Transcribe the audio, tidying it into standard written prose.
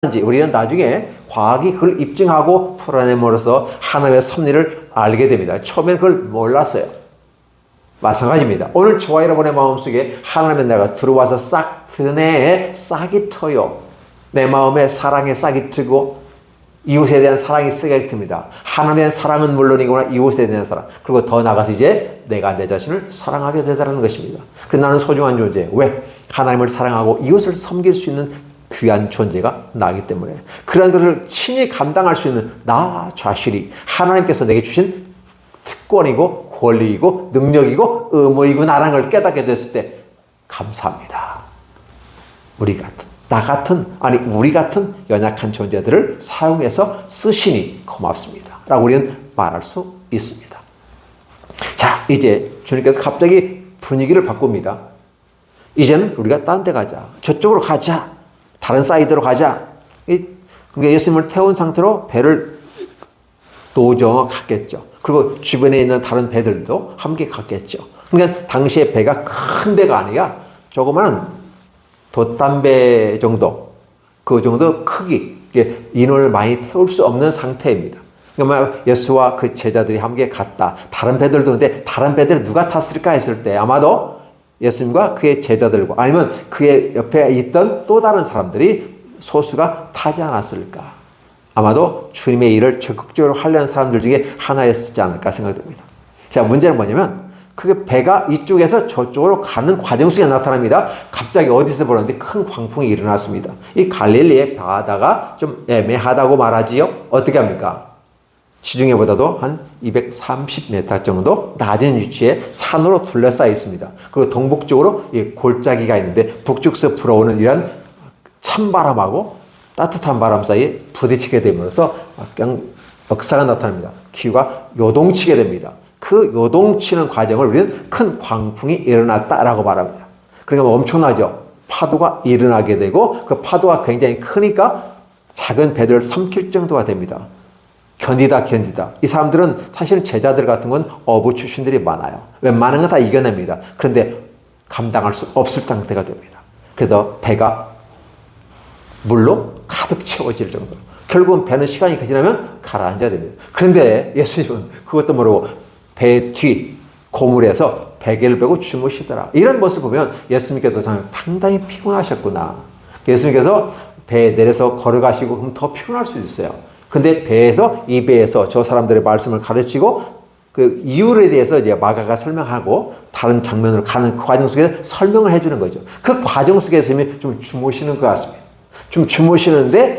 우리는 나중에 과학이 그걸 입증하고 풀어냄으로써 하나님의 섭리를 알게 됩니다. 처음에는 그걸 몰랐어요. 마찬가지입니다. 오늘 저와 여러분의 마음속에 하나님의 나라가 들어와서 싹 드네. 싹이 트요. 내 마음에 사랑의 싹이 트고 이웃에 대한 사랑이 싹이 틉니다. 하나님의 사랑은 물론이거나 이웃에 대한 사랑, 그리고 더 나아가서 이제 내가 내 자신을 사랑하게 되다는 것입니다. 그래서 나는 소중한 존재. 왜? 하나님을 사랑하고 이웃을 섬길 수 있는 귀한 존재가 나기 때문에, 그런 것을 친히 감당할 수 있는 나 자신이 하나님께서 내게 주신 특권이고 권리이고 능력이고 의무이고 나라는 걸 깨닫게 됐을 때 감사합니다. 우리 같은 연약한 존재들을 사용해서 쓰시니 고맙습니다 라고 우리는 말할 수 있습니다. 자, 이제 주님께서 갑자기 분위기를 바꿉니다. 이제는 우리가 딴 데 가자. 저쪽으로 가자. 다른 사이드로 가자. 그러니까 예수님을 태운 상태로 배를 노정어 갔겠죠. 그리고 주변에 있는 다른 배들도 함께 갔겠죠. 그러니까 당시에 배가 큰 배가 아니라 조그마한 돛담배 정도, 그 정도 크기, 인원을 많이 태울 수 없는 상태입니다. 그러니까 예수와 그 제자들이 함께 갔다. 다른 배들도, 근데 다른 배들을 누가 탔을까 했을 때 아마도 예수님과 그의 제자들과 아니면 그의 옆에 있던 또 다른 사람들이 소수가 타지 않았을까. 아마도 주님의 일을 적극적으로 하려는 사람들 중에 하나였지 않을까 생각됩니다. 자, 문제는 뭐냐면 그 배가 이쪽에서 저쪽으로 가는 과정 속에 나타납니다. 갑자기 어디서 보는데 큰 광풍이 일어났습니다. 이 갈릴리의 바다가 좀 애매하다고 말하지요. 어떻게 합니까? 지중해보다도 한 230m 정도 낮은 위치에 산으로 둘러싸여 있습니다. 그리고 동북쪽으로 골짜기가 있는데 북쪽에서 불어오는 이런 찬바람하고 따뜻한 바람 사이에 부딪히게 되면서 역사가 나타납니다. 기후가 요동치게 됩니다. 그 요동치는 과정을 우리는 큰 광풍이 일어났다라고 말합니다. 그러니까 엄청나죠. 파도가 일어나게 되고 그 파도가 굉장히 크니까 작은 배들을 삼킬 정도가 됩니다. 견디다. 이 사람들은 사실은 제자들 같은 건 어부 출신들이 많아요. 웬만한 건 다 이겨냅니다. 그런데 감당할 수 없을 상태가 됩니다. 그래서 배가 물로 가득 채워질 정도로. 결국은 배는 시간이 지나면 가라앉아야 됩니다. 그런데 예수님은 그것도 모르고 배 뒤 고물에서 베개를 베고 주무시더라. 이런 모습을 보면 예수님께서 상당히 피곤하셨구나. 예수님께서 배에 내려서 걸어가시고 그럼 더 피곤할 수 있어요. 근데 이 배에서 저 사람들의 말씀을 가르치고 그 이유에 대해서 이제 마가가 설명하고 다른 장면으로 가는 그 과정 속에서 설명을 해주는 거죠. 그 과정 속에서 좀 주무시는 것 같습니다. 좀 주무시는데